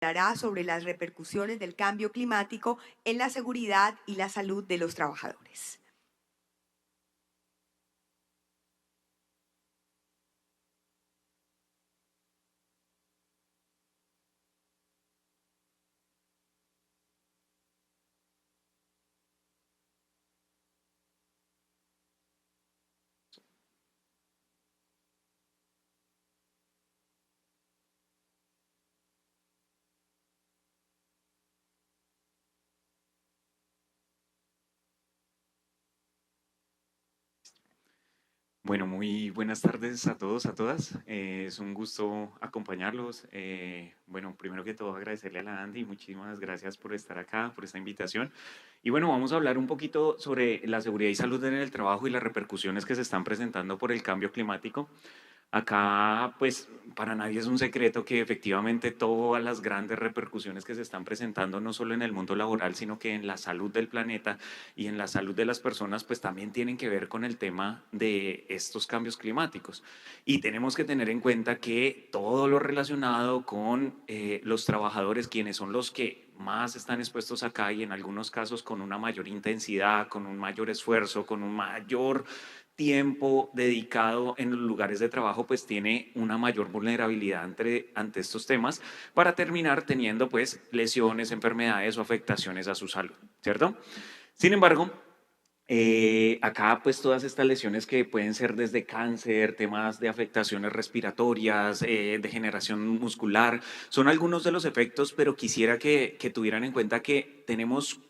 hablará sobre las repercusiones del cambio climático en la seguridad y la salud de los trabajadores. Bueno, muy buenas tardes a todos, a todas. Es un gusto acompañarlos. Bueno, primero que todo agradecerle a la Andy, muchísimas gracias por estar acá, por esta invitación. Y bueno, vamos a hablar un poquito sobre la seguridad y salud en el trabajo y las repercusiones que se están presentando por el cambio climático. Acá, pues, para nadie es un secreto que efectivamente todas las grandes repercusiones que se están presentando, no solo en el mundo laboral, sino que en la salud del planeta y en la salud de las personas, pues también tienen que ver con el tema de estos cambios climáticos. Y tenemos que tener en cuenta que todo lo relacionado con los trabajadores, quienes son los que más están expuestos acá y en algunos casos con una mayor intensidad, con un mayor esfuerzo, con un mayor tiempo dedicado en los lugares de trabajo, pues tiene una mayor vulnerabilidad ante estos temas para terminar teniendo pues lesiones, enfermedades o afectaciones a su salud, ¿cierto? Sin embargo, acá pues todas estas lesiones que pueden ser desde cáncer, temas de afectaciones respiratorias, degeneración muscular, son algunos de los efectos, pero quisiera que tuvieran en cuenta que tenemos,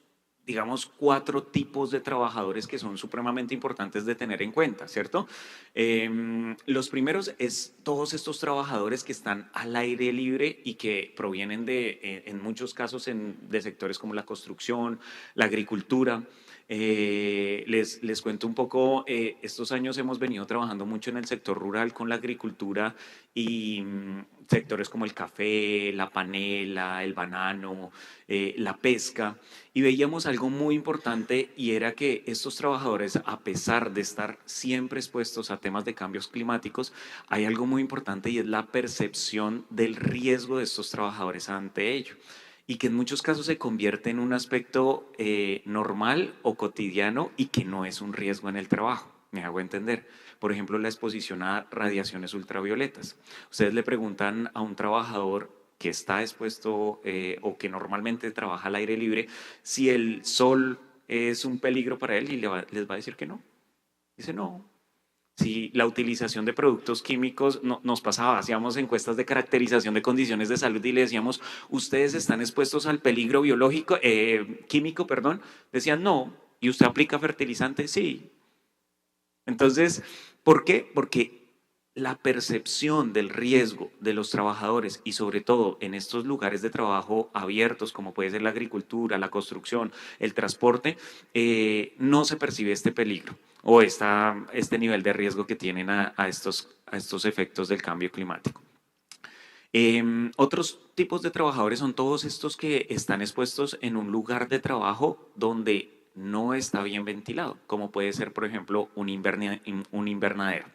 digamos, cuatro tipos de trabajadores que son supremamente importantes de tener en cuenta, ¿cierto? Los primeros es todos estos trabajadores que están al aire libre y que provienen en muchos casos, de sectores como la construcción, la agricultura. Les cuento un poco, estos años hemos venido trabajando mucho en el sector rural con la agricultura y sectores como el café, la panela, el banano, la pesca, y veíamos algo muy importante y era que estos trabajadores, a pesar de estar siempre expuestos a temas de cambios climáticos, hay algo muy importante y es la percepción del riesgo de estos trabajadores ante ello y que en muchos casos se convierte en un aspecto normal o cotidiano y que no es un riesgo en el trabajo. Me hago entender. Por ejemplo, la exposición a radiaciones ultravioletas. Ustedes le preguntan a un trabajador que está expuesto o que normalmente trabaja al aire libre si el sol es un peligro para él y les va a decir que no. Dice no, si la utilización de productos químicos nos pasaba, hacíamos encuestas de caracterización de condiciones de salud y le decíamos, ustedes están expuestos al peligro biológico, químico, perdón, decían no, y usted aplica fertilizante, sí. Entonces, ¿por qué? Porque la percepción del riesgo de los trabajadores y sobre todo en estos lugares de trabajo abiertos, como puede ser la agricultura, la construcción, el transporte, no se percibe este peligro o este nivel de riesgo que tienen a estos efectos del cambio climático. Otros tipos de trabajadores son todos estos que están expuestos en un lugar de trabajo donde no está bien ventilado, como puede ser, por ejemplo, un invernadero.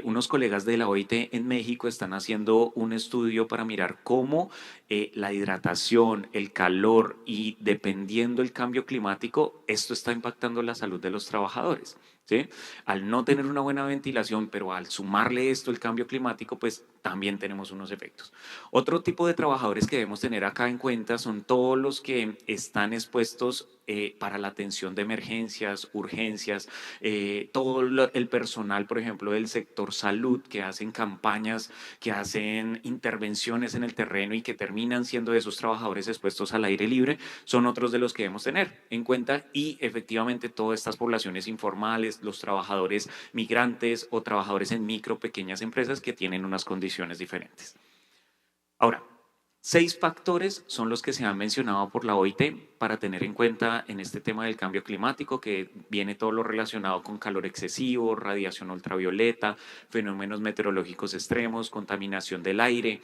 Unos colegas de la OIT en México están haciendo un estudio para mirar cómo la hidratación, el calor y dependiendo del cambio climático, esto está impactando la salud de los trabajadores. ¿Sí? Al no tener una buena ventilación, pero al sumarle esto el cambio climático, pues también tenemos unos efectos. Otro tipo de trabajadores que debemos tener acá en cuenta son todos los que están expuestos para la atención de emergencias, urgencias, todo el personal, por ejemplo, del sector salud, que hacen campañas, que hacen intervenciones en el terreno y que terminan siendo esos trabajadores expuestos al aire libre, son otros de los que debemos tener en cuenta y efectivamente todas estas poblaciones informales, los trabajadores migrantes o trabajadores en micro, pequeñas empresas que tienen unas condiciones diferentes. Ahora, 6 factores son los que se han mencionado por la OIT para tener en cuenta en este tema del cambio climático, que viene todo lo relacionado con calor excesivo, radiación ultravioleta, fenómenos meteorológicos extremos, contaminación del aire,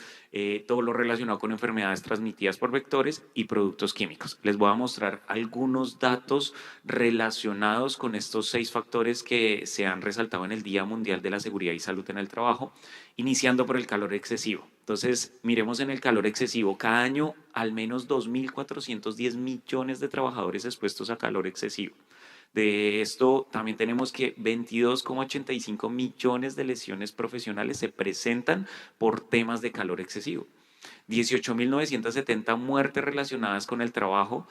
todo lo relacionado con enfermedades transmitidas por vectores y productos químicos. Les voy a mostrar algunos datos relacionados con estos 6 factores que se han resaltado en el Día Mundial de la Seguridad y Salud en el Trabajo, iniciando por el calor excesivo. Entonces, miremos en el calor excesivo. Cada año, al menos 2.410 millones de trabajadores expuestos a calor excesivo. De esto, también tenemos que 22,85 millones de lesiones profesionales se presentan por temas de calor excesivo. 18.970 muertes relacionadas con el trabajo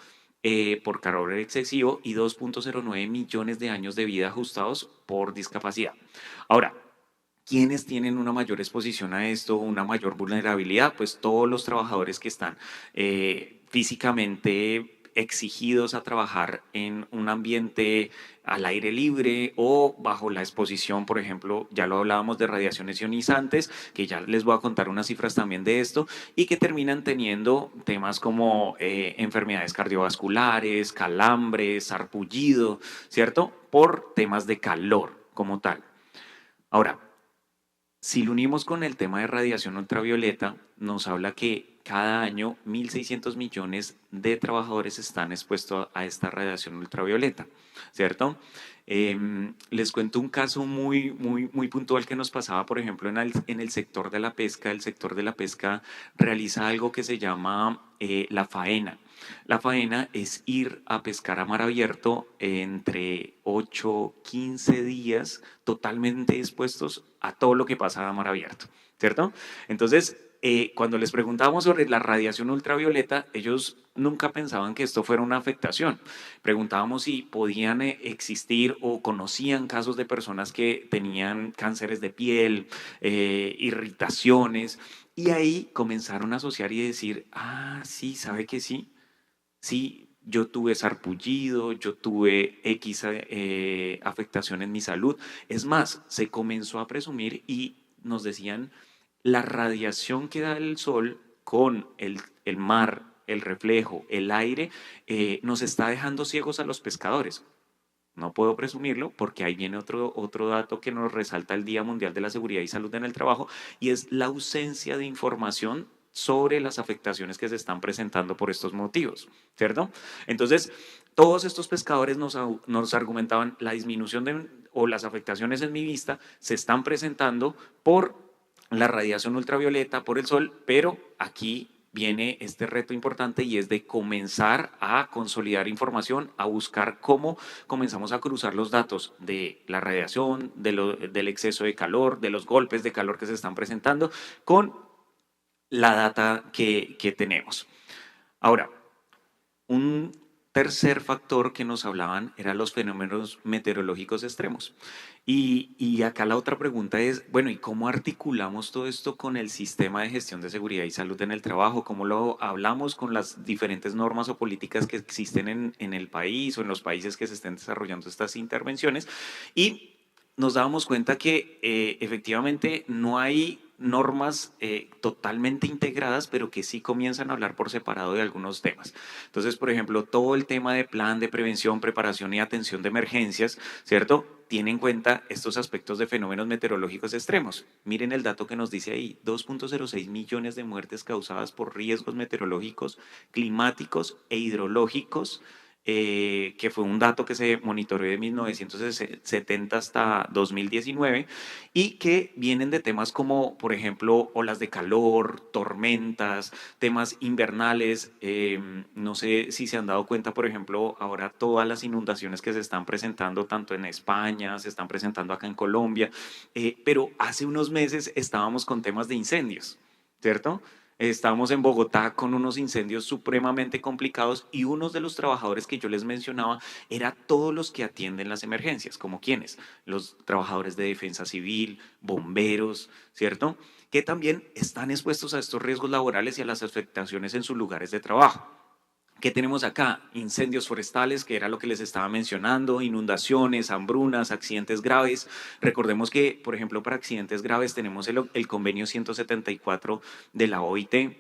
por calor excesivo y 2,09 millones de años de vida ajustados por discapacidad. Ahora, ¿quiénes tienen una mayor exposición a esto, una mayor vulnerabilidad? Pues todos los trabajadores que están físicamente exigidos a trabajar en un ambiente al aire libre o bajo la exposición, por ejemplo, ya lo hablábamos de radiaciones ionizantes, que ya les voy a contar unas cifras también de esto, y que terminan teniendo temas como enfermedades cardiovasculares, calambres, sarpullido, ¿cierto? Por temas de calor como tal. Ahora, si lo unimos con el tema de radiación ultravioleta, nos habla que cada año 1.600 millones de trabajadores están expuestos a esta radiación ultravioleta, ¿cierto? Les cuento un caso muy puntual que nos pasaba, por ejemplo, en el sector de la pesca. El sector de la pesca realiza algo que se llama la faena. La faena es ir a pescar a mar abierto entre 8, 15 días totalmente expuestos a todo lo que pasa a mar abierto, ¿cierto? Entonces, cuando les preguntábamos sobre la radiación ultravioleta, ellos nunca pensaban que esto fuera una afectación. Preguntábamos si podían existir o conocían casos de personas que tenían cánceres de piel, irritaciones, y ahí comenzaron a asociar y decir, ah, sí, ¿sabe que sí? Sí, yo tuve sarpullido, yo tuve X afectación en mi salud. Es más, se comenzó a presumir y nos decían la radiación que da el sol con el mar, el reflejo, el aire, nos está dejando ciegos a los pescadores. No puedo presumirlo porque ahí viene otro dato que nos resalta el Día Mundial de la Seguridad y Salud en el Trabajo, y es la ausencia de información sobre las afectaciones que se están presentando por estos motivos, ¿cierto? Entonces, todos estos pescadores nos argumentaban la disminución o las afectaciones en mi vista se están presentando por la radiación ultravioleta, por el sol, pero aquí viene este reto importante y es de comenzar a consolidar información, a buscar cómo comenzamos a cruzar los datos de la radiación, del exceso de calor, de los golpes de calor que se están presentando con la data que tenemos. Ahora, un tercer factor que nos hablaban eran los fenómenos meteorológicos extremos. Y acá la otra pregunta es, bueno, ¿y cómo articulamos todo esto con el sistema de gestión de seguridad y salud en el trabajo? ¿Cómo lo hablamos con las diferentes normas o políticas que existen en el país o en los países que se estén desarrollando estas intervenciones? Y nos dábamos cuenta que efectivamente no hay normas totalmente integradas, pero que sí comienzan a hablar por separado de algunos temas. Entonces, por ejemplo, todo el tema de plan de prevención, preparación y atención de emergencias, ¿cierto? Tiene en cuenta estos aspectos de fenómenos meteorológicos extremos. Miren el dato que nos dice ahí, 2,06 millones de muertes causadas por riesgos meteorológicos, climáticos e hidrológicos, que fue un dato que se monitoreó de 1970 hasta 2019 y que vienen de temas como, por ejemplo, olas de calor, tormentas, temas invernales. No sé si se han dado cuenta, por ejemplo, ahora todas las inundaciones que se están presentando tanto en España, se están presentando acá en Colombia, pero hace unos meses estábamos con temas de incendios, ¿cierto? Estábamos en Bogotá con unos incendios supremamente complicados y uno de los trabajadores que yo les mencionaba era todos los que atienden las emergencias, como quienes, los trabajadores de defensa civil, bomberos, ¿cierto? Que también están expuestos a estos riesgos laborales y a las afectaciones en sus lugares de trabajo. ¿Qué tenemos acá? Incendios forestales, que era lo que les estaba mencionando, inundaciones, hambrunas, accidentes graves. Recordemos que, por ejemplo, para accidentes graves tenemos el convenio 174 de la OIT,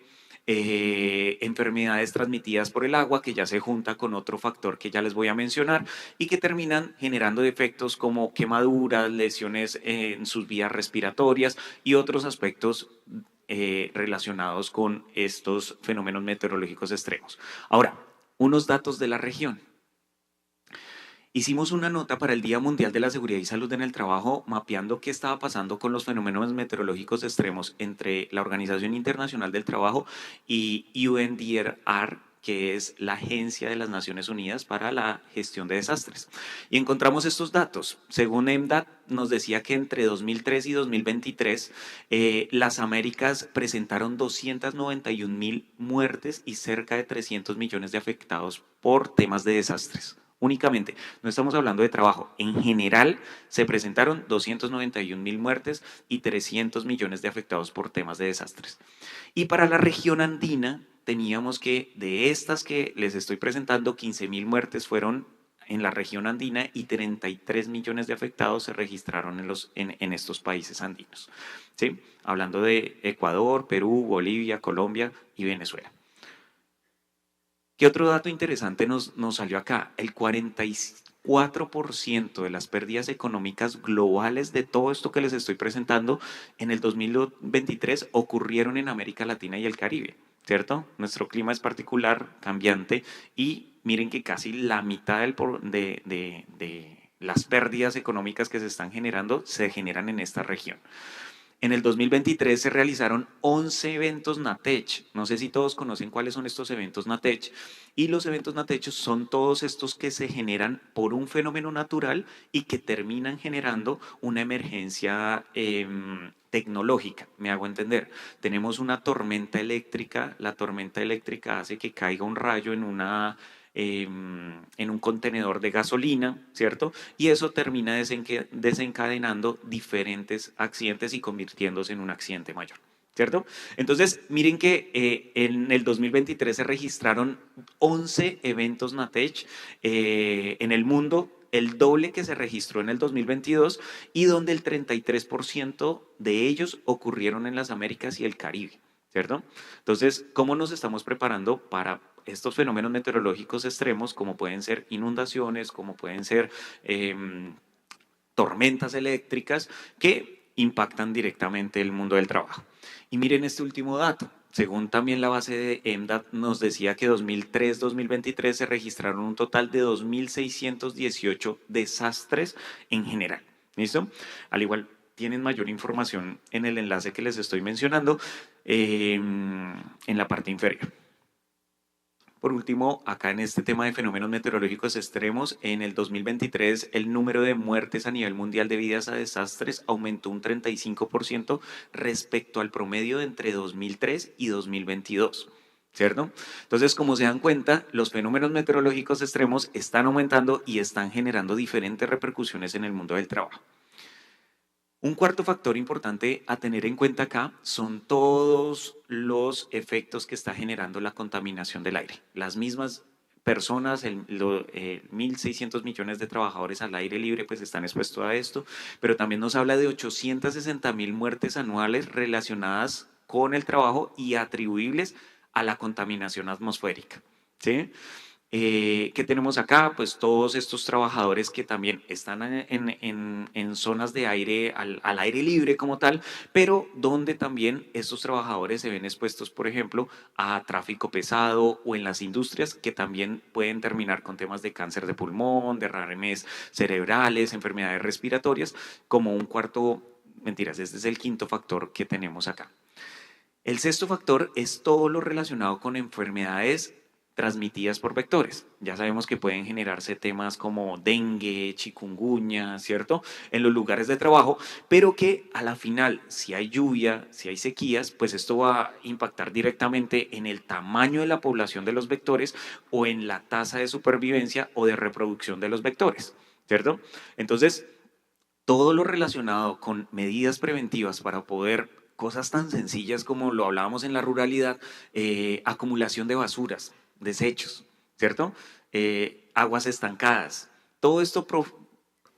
enfermedades transmitidas por el agua, que ya se junta con otro factor que ya les voy a mencionar y que terminan generando defectos como quemaduras, lesiones en sus vías respiratorias y otros aspectos relacionados con estos fenómenos meteorológicos extremos. Ahora, unos datos de la región. hicimos una nota para el Día Mundial de la Seguridad y Salud en el Trabajo, mapeando qué estaba pasando con los fenómenos meteorológicos extremos entre la Organización Internacional del Trabajo y UNDRR, que es la Agencia de las Naciones Unidas para la Gestión de Desastres. Y encontramos estos datos. Según EMDAT, nos decía que entre 2003 y 2023 las Américas presentaron 291.000 muertes y cerca de 300 millones de afectados por temas de desastres. Únicamente, no estamos hablando de trabajo. En general, se presentaron 291.000 muertes y 300 millones de afectados por temas de desastres. Y para la región andina, teníamos que, de estas que les estoy presentando, 15.000 muertes fueron en la región andina y 33 millones de afectados se registraron en estos países andinos. ¿Sí? Hablando de Ecuador, Perú, Bolivia, Colombia y Venezuela. ¿Qué otro dato interesante nos salió acá? El 44% de las pérdidas económicas globales de todo esto que les estoy presentando en el 2023 ocurrieron en América Latina y el Caribe, ¿cierto? Nuestro clima es particular, cambiante, y miren que casi la mitad de las pérdidas económicas que se están generando se generan en esta región. En el 2023 se realizaron 11 eventos NATECH. No sé si todos conocen cuáles son estos eventos NATECH. Y los eventos NATECH son todos estos que se generan por un fenómeno natural y que terminan generando una emergencia tecnológica. Me hago entender. Tenemos una tormenta eléctrica. La tormenta eléctrica hace que caiga un rayo en un contenedor de gasolina, ¿cierto? Y eso termina desencadenando diferentes accidentes y convirtiéndose en un accidente mayor, ¿cierto? Entonces, miren que en el 2023 se registraron 11 eventos NATECH en el mundo, el doble que se registró en el 2022 y donde el 33% de ellos ocurrieron en las Américas y el Caribe, ¿cierto? Entonces, ¿cómo nos estamos preparando para estos fenómenos meteorológicos extremos, como pueden ser inundaciones, como pueden ser tormentas eléctricas, que impactan directamente el mundo del trabajo? Y miren este último dato. Según también la base de EMDAT nos decía que 2003-2023 se registraron un total de 2.618 desastres en general. ¿Listo? Al igual, tienen mayor información en el enlace que les estoy mencionando en la parte inferior. Por último, acá en este tema de fenómenos meteorológicos extremos, en el 2023 el número de muertes a nivel mundial debidas a desastres aumentó un 35% respecto al promedio de entre 2003 y 2022. ¿Cierto? Entonces, como se dan cuenta, los fenómenos meteorológicos extremos están aumentando y están generando diferentes repercusiones en el mundo del trabajo. Un cuarto factor importante a tener en cuenta acá son todos los efectos que está generando la contaminación del aire. Las mismas personas, 1.600 millones de trabajadores al aire libre pues están expuestos a esto, pero también nos habla de 860.000 muertes anuales relacionadas con el trabajo y atribuibles a la contaminación atmosférica, ¿sí? ¿Qué tenemos acá? Pues todos estos trabajadores que también están en zonas de aire, al aire libre como tal, pero donde también estos trabajadores se ven expuestos, por ejemplo, a tráfico pesado o en las industrias que también pueden terminar con temas de cáncer de pulmón, derrames cerebrales, enfermedades respiratorias, como un cuarto, mentiras, este es el quinto factor que tenemos acá. El sexto factor es todo lo relacionado con enfermedades transmitidas por vectores. Ya sabemos que pueden generarse temas como dengue, chikungunya, ¿cierto? En los lugares de trabajo, pero que a la final, si hay lluvia, si hay sequías, pues esto va a impactar directamente en el tamaño de la población de los vectores o en la tasa de supervivencia o de reproducción de los vectores, ¿cierto? Entonces, todo lo relacionado con medidas preventivas para poder, cosas tan sencillas como lo hablábamos en la ruralidad, acumulación de basuras, desechos, ¿cierto? Aguas estancadas. Todo esto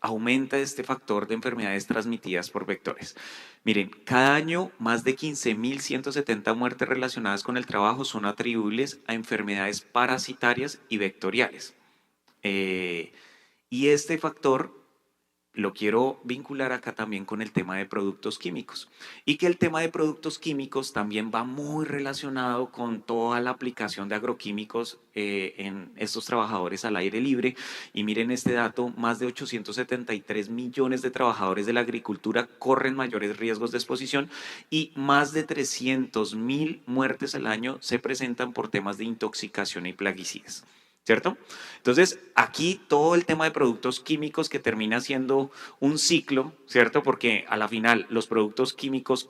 aumenta este factor de enfermedades transmitidas por vectores. Miren, cada año más de 15.170 muertes relacionadas con el trabajo son atribuibles a enfermedades parasitarias y vectoriales. Y este factor lo quiero vincular acá también con el tema de productos químicos y que el tema de productos químicos también va muy relacionado con toda la aplicación de agroquímicos en estos trabajadores al aire libre. Y miren este dato, más de 873 millones de trabajadores de la agricultura corren mayores riesgos de exposición y más de 300.000 muertes al año se presentan por temas de intoxicación y plaguicidas. ¿Cierto? Entonces, aquí todo el tema de productos químicos que termina siendo un ciclo, ¿cierto? Porque a la final los productos químicos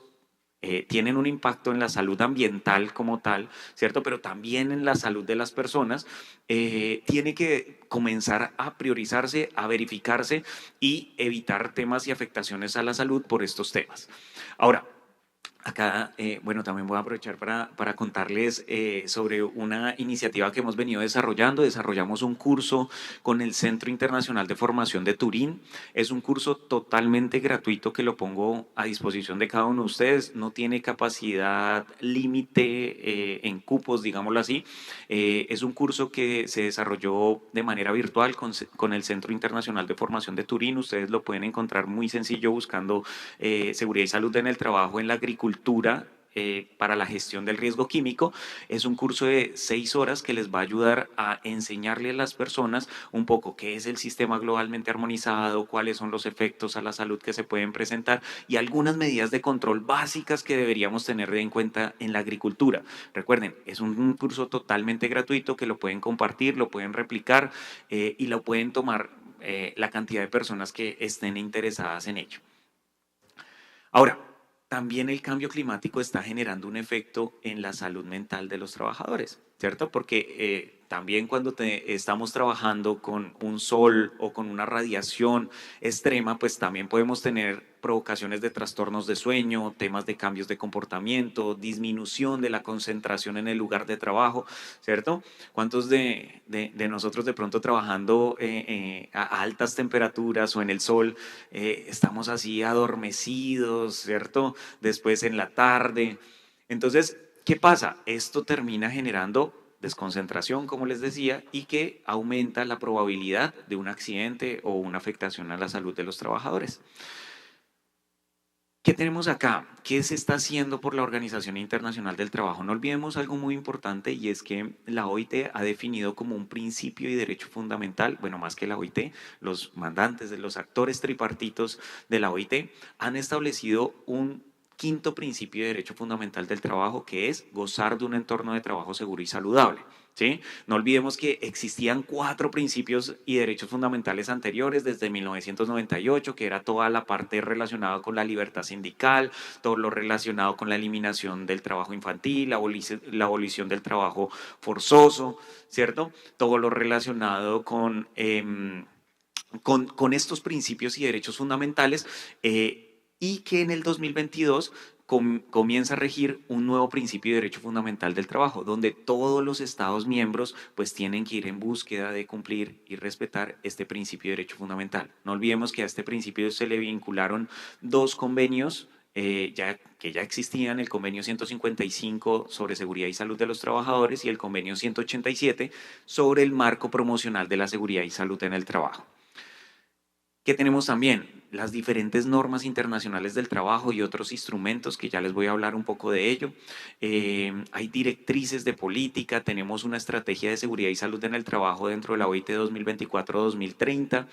tienen un impacto en la salud ambiental como tal, ¿cierto? Pero también en la salud de las personas, tiene que comenzar a priorizarse, a verificarse y evitar temas y afectaciones a la salud por estos temas. Ahora, acá, bueno, también voy a aprovechar para contarles sobre una iniciativa que hemos venido desarrollando. Desarrollamos un curso con el Centro Internacional de Formación de Turín. Es un curso totalmente gratuito que lo pongo a disposición de cada uno de ustedes. No tiene capacidad límite en cupos, digámoslo así. Es un curso que se desarrolló de manera virtual con el Centro Internacional de Formación de Turín. Ustedes lo pueden encontrar muy sencillo buscando seguridad y salud en el trabajo en la agricultura para la gestión del riesgo químico. Es un curso de 6 horas que les va a ayudar a enseñarle a las personas un poco qué es el sistema globalmente armonizado, cuáles son los efectos a la salud que se pueden presentar y algunas medidas de control básicas que deberíamos tener en cuenta en la agricultura. Recuerden, es un curso totalmente gratuito que lo pueden compartir, lo pueden replicar y lo pueden tomar la cantidad de personas que estén interesadas en ello. Ahora, también el cambio climático está generando un efecto en la salud mental de los trabajadores, ¿cierto? Porque también cuando estamos trabajando con un sol o con una radiación extrema, pues también podemos tener provocaciones de trastornos de sueño, temas de cambios de comportamiento, disminución de la concentración en el lugar de trabajo, ¿cierto? ¿Cuántos de nosotros de pronto trabajando a altas temperaturas o en el sol estamos así adormecidos, ¿cierto? Después en la tarde. Entonces, ¿qué pasa? Esto termina generando desconcentración, como les decía, y que aumenta la probabilidad de un accidente o una afectación a la salud de los trabajadores. ¿Qué tenemos acá? ¿Qué se está haciendo por la Organización Internacional del Trabajo? No olvidemos algo muy importante y es que la OIT ha definido como un principio y derecho fundamental, bueno, más que la OIT, los mandantes de los actores tripartitos de la OIT han establecido un quinto principio de derecho fundamental del trabajo que es gozar de un entorno de trabajo seguro y saludable. ¿Sí? No olvidemos que existían 4 principios y derechos fundamentales anteriores desde 1998, que era toda la parte relacionada con la libertad sindical, todo lo relacionado con la eliminación del trabajo infantil, la abolición del trabajo forzoso, ¿cierto? Todo lo relacionado con estos principios y derechos fundamentales y que en el 2022 comienza a regir un nuevo principio de derecho fundamental del trabajo, donde todos los Estados miembros pues tienen que ir en búsqueda de cumplir y respetar este principio de derecho fundamental. No olvidemos que a este principio se le vincularon 2 convenios que ya existían, el convenio 155 sobre seguridad y salud de los trabajadores y el convenio 187 sobre el marco promocional de la seguridad y salud en el trabajo. ¿Qué tenemos también? Las diferentes normas internacionales del trabajo y otros instrumentos que ya les voy a hablar un poco de ello. Hay directrices de política, tenemos una estrategia de seguridad y salud en el trabajo dentro de la OIT 2024-2030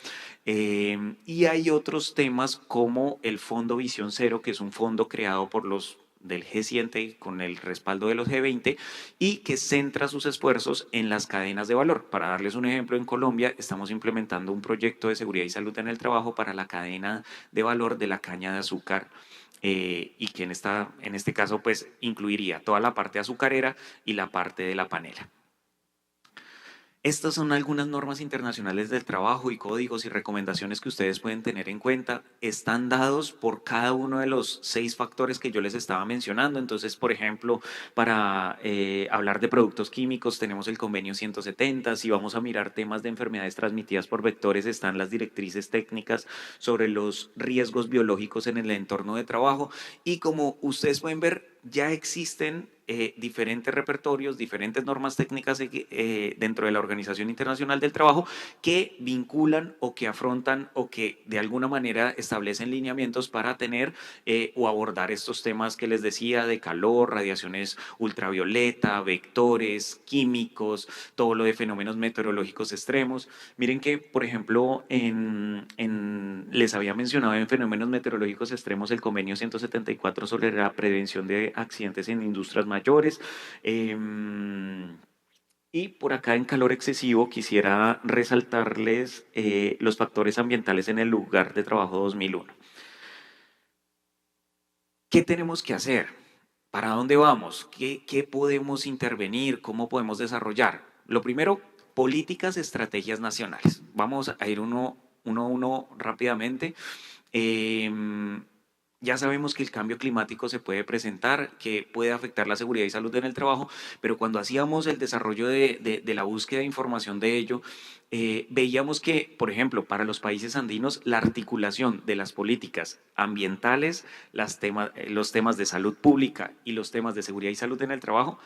y hay otros temas como el Fondo Visión Cero, que es un fondo creado por los del G7 con el respaldo de los G20 y que centra sus esfuerzos en las cadenas de valor. Para darles un ejemplo, en Colombia estamos implementando un proyecto de seguridad y salud en el trabajo para la cadena de valor de la caña de azúcar y que en este caso pues incluiría toda la parte azucarera y la parte de la panela. Estas son algunas normas internacionales del trabajo y códigos y recomendaciones que ustedes pueden tener en cuenta. Están dados por cada uno de los 6 factores que yo les estaba mencionando. Entonces, por ejemplo, para hablar de productos químicos tenemos el convenio 170. Si vamos a mirar temas de enfermedades transmitidas por vectores, están las directrices técnicas sobre los riesgos biológicos en el entorno de trabajo. Y como ustedes pueden ver, ya existen diferentes repertorios, diferentes normas técnicas dentro de la Organización Internacional del Trabajo que vinculan o que afrontan o que de alguna manera establecen lineamientos para tener o abordar estos temas que les decía de calor, radiaciones ultravioleta, vectores, químicos, todo lo de fenómenos meteorológicos extremos. Miren que, por ejemplo, les había mencionado en fenómenos meteorológicos extremos el convenio 174 sobre la prevención de accidentes en industrias mayores. Y por acá en calor excesivo quisiera resaltarles los factores ambientales en el lugar de trabajo 2001. ¿Qué tenemos que hacer? ¿Para dónde vamos? ¿Qué podemos intervenir? ¿Cómo podemos desarrollar? Lo primero, políticas, estrategias nacionales. Vamos a ir uno a uno rápidamente. Ya sabemos que el cambio climático se puede presentar, que puede afectar la seguridad y salud en el trabajo, pero cuando hacíamos el desarrollo de la búsqueda de información de ello, veíamos que, por ejemplo, para los países andinos, la articulación de las políticas ambientales, los temas de salud pública y los temas de seguridad y salud en el trabajo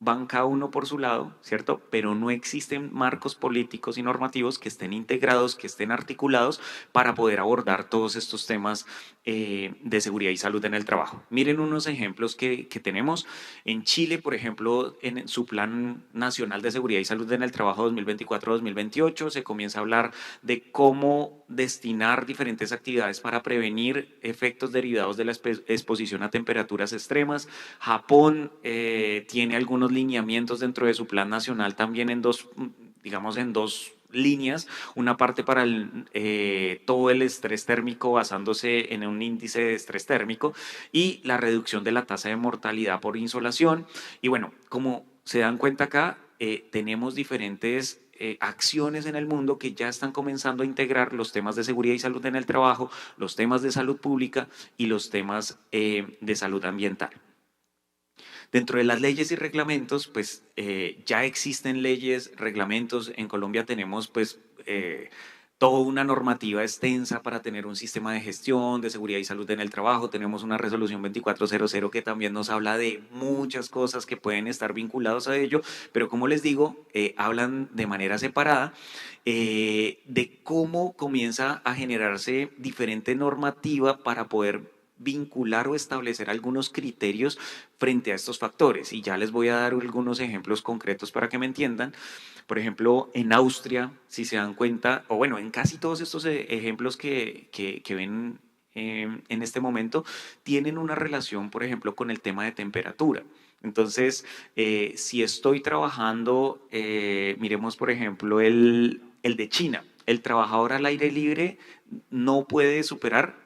van cada uno por su lado, ¿cierto? Pero no existen marcos políticos y normativos que estén integrados, que estén articulados para poder abordar todos estos temas de seguridad y salud en el trabajo. Miren unos ejemplos que tenemos. En Chile, por ejemplo, en su Plan Nacional de Seguridad y Salud en el Trabajo 2024-2028, se comienza a hablar de cómo destinar diferentes actividades para prevenir efectos derivados de la exposición a temperaturas extremas. Japón tiene algunos lineamientos dentro de su plan nacional también en dos, digamos, en dos líneas, una parte para todo el estrés térmico basándose en un índice de estrés térmico y la reducción de la tasa de mortalidad por insolación. Y bueno, como se dan cuenta acá, tenemos diferentes acciones en el mundo que ya están comenzando a integrar los temas de seguridad y salud en el trabajo, los temas de salud pública y los temas de salud ambiental. Dentro de las leyes y reglamentos, pues ya existen leyes, reglamentos. En Colombia tenemos pues toda una normativa extensa para tener un sistema de gestión de seguridad y salud en el trabajo. Tenemos una resolución 2400 que también nos habla de muchas cosas que pueden estar vinculados a ello, pero como les digo, hablan de manera separada de cómo comienza a generarse diferente normativa para poder vincular o establecer algunos criterios frente a estos factores. Y ya les voy a dar algunos ejemplos concretos para que me entiendan. Por ejemplo, en Austria, si se dan cuenta, o bueno, en casi todos estos ejemplos que ven en este momento, tienen una relación, por ejemplo, con el tema de temperatura. Entonces, si estoy trabajando, miremos, por ejemplo, el de China. El trabajador al aire libre no puede superar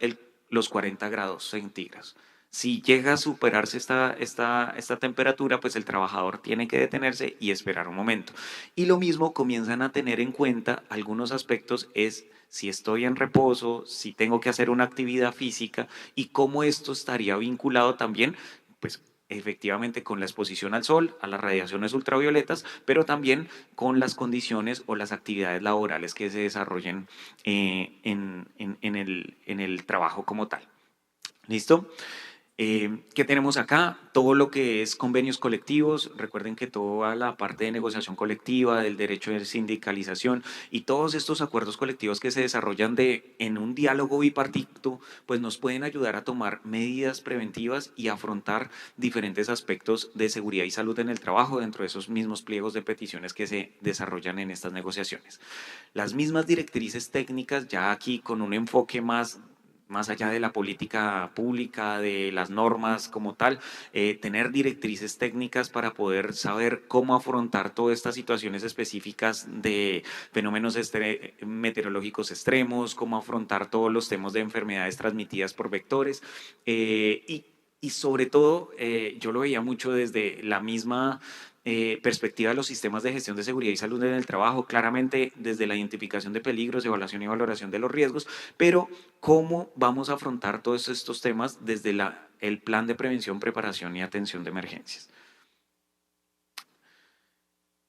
los 40 grados centígrados. Si llega a superarse esta temperatura, pues el trabajador tiene que detenerse y esperar un momento. Y lo mismo comienzan a tener en cuenta algunos aspectos, es si estoy en reposo, si tengo que hacer una actividad física y cómo esto estaría vinculado también, pues efectivamente con la exposición al sol, a las radiaciones ultravioletas, pero también con las condiciones o las actividades laborales que se desarrollen en el trabajo como tal. ¿Listo? ¿Qué tenemos acá? Todo lo que es convenios colectivos. Recuerden que toda la parte de negociación colectiva, del derecho de sindicalización y todos estos acuerdos colectivos que se desarrollan en un diálogo bipartito, pues nos pueden ayudar a tomar medidas preventivas y afrontar diferentes aspectos de seguridad y salud en el trabajo dentro de esos mismos pliegos de peticiones que se desarrollan en estas negociaciones. Las mismas directrices técnicas, ya aquí con un enfoque más allá de la política pública, de las normas como tal, tener directrices técnicas para poder saber cómo afrontar todas estas situaciones específicas de fenómenos meteorológicos extremos, cómo afrontar todos los temas de enfermedades transmitidas por vectores y sobre todo, yo lo veía mucho desde la misma perspectiva de los sistemas de gestión de seguridad y salud en el trabajo, claramente desde la identificación de peligros, evaluación y valoración de los riesgos, pero cómo vamos a afrontar todos estos temas desde el plan de prevención, preparación y atención de emergencias.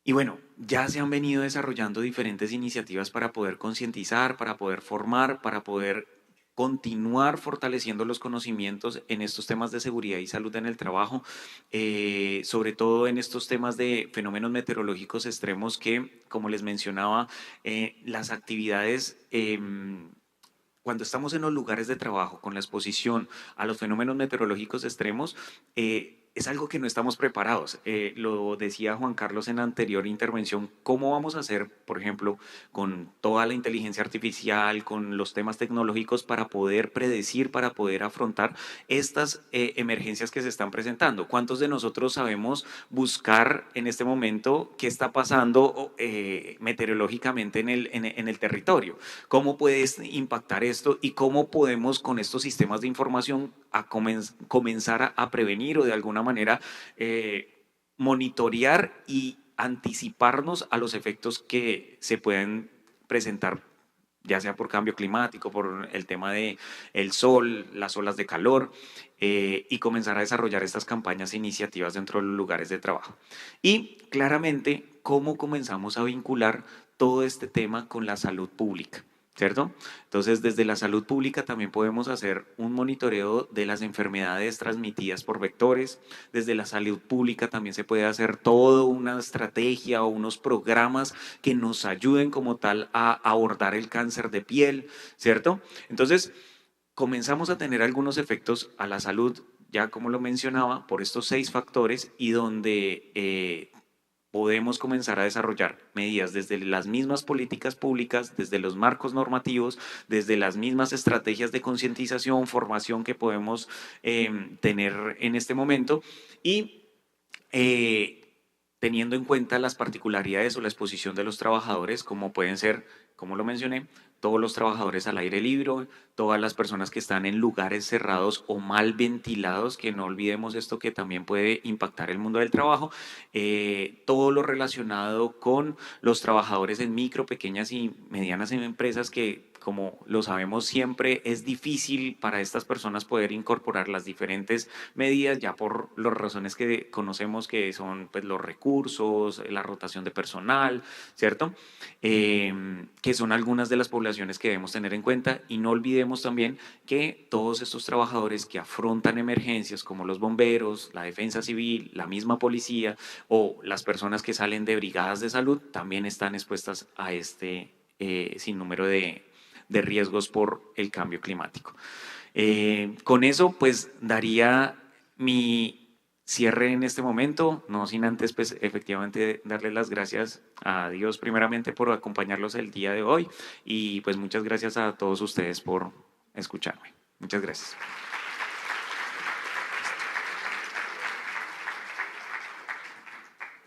Y bueno, ya se han venido desarrollando diferentes iniciativas para poder concientizar, para poder formar, para poder continuar fortaleciendo los conocimientos en estos temas de seguridad y salud en el trabajo, sobre todo en estos temas de fenómenos meteorológicos extremos que, como les mencionaba, las actividades cuando estamos en los lugares de trabajo con la exposición a los fenómenos meteorológicos extremos, es algo que no estamos preparados. Lo decía Juan Carlos en la anterior intervención, ¿cómo vamos a hacer, por ejemplo, con toda la inteligencia artificial, con los temas tecnológicos para poder predecir, para poder afrontar estas emergencias que se están presentando? ¿Cuántos de nosotros sabemos buscar en este momento qué está pasando meteorológicamente en el territorio? ¿Cómo puede impactar esto y cómo podemos con estos sistemas de información comenzar a prevenir o de alguna manera monitorear y anticiparnos a los efectos que se pueden presentar, ya sea por cambio climático, por el tema de el sol, las olas de calor, y comenzar a desarrollar estas campañas e iniciativas dentro de los lugares de trabajo? Y claramente, ¿cómo comenzamos a vincular todo este tema con la salud pública? ¿Cierto? Entonces, desde la salud pública también podemos hacer un monitoreo de las enfermedades transmitidas por vectores. Desde la salud pública también se puede hacer toda una estrategia o unos programas que nos ayuden como tal a abordar el cáncer de piel, ¿cierto? Entonces, comenzamos a tener algunos efectos a la salud, ya como lo mencionaba, por estos 6 factores y donde podemos comenzar a desarrollar medidas desde las mismas políticas públicas, desde los marcos normativos, desde las mismas estrategias de concientización, formación que podemos tener en este momento y teniendo en cuenta las particularidades o la exposición de los trabajadores, como pueden ser, como lo mencioné, todos los trabajadores al aire libre, todas las personas que están en lugares cerrados o mal ventilados, que no olvidemos esto que también puede impactar el mundo del trabajo, todo lo relacionado con los trabajadores en micro, pequeñas y medianas empresas que, como lo sabemos siempre, es difícil para estas personas poder incorporar las diferentes medidas, ya por las razones que conocemos que son pues, los recursos, la rotación de personal, ¿cierto? Que son algunas de las poblaciones que debemos tener en cuenta y no olvidemos también que todos estos trabajadores que afrontan emergencias como los bomberos, la defensa civil, la misma policía o las personas que salen de brigadas de salud también están expuestas a este sinnúmero de riesgos por el cambio climático. Con eso pues daría mi cierre en este momento, no sin antes pues efectivamente darle las gracias a Dios primeramente por acompañarlos el día de hoy y pues muchas gracias a todos ustedes por escucharme. Muchas gracias.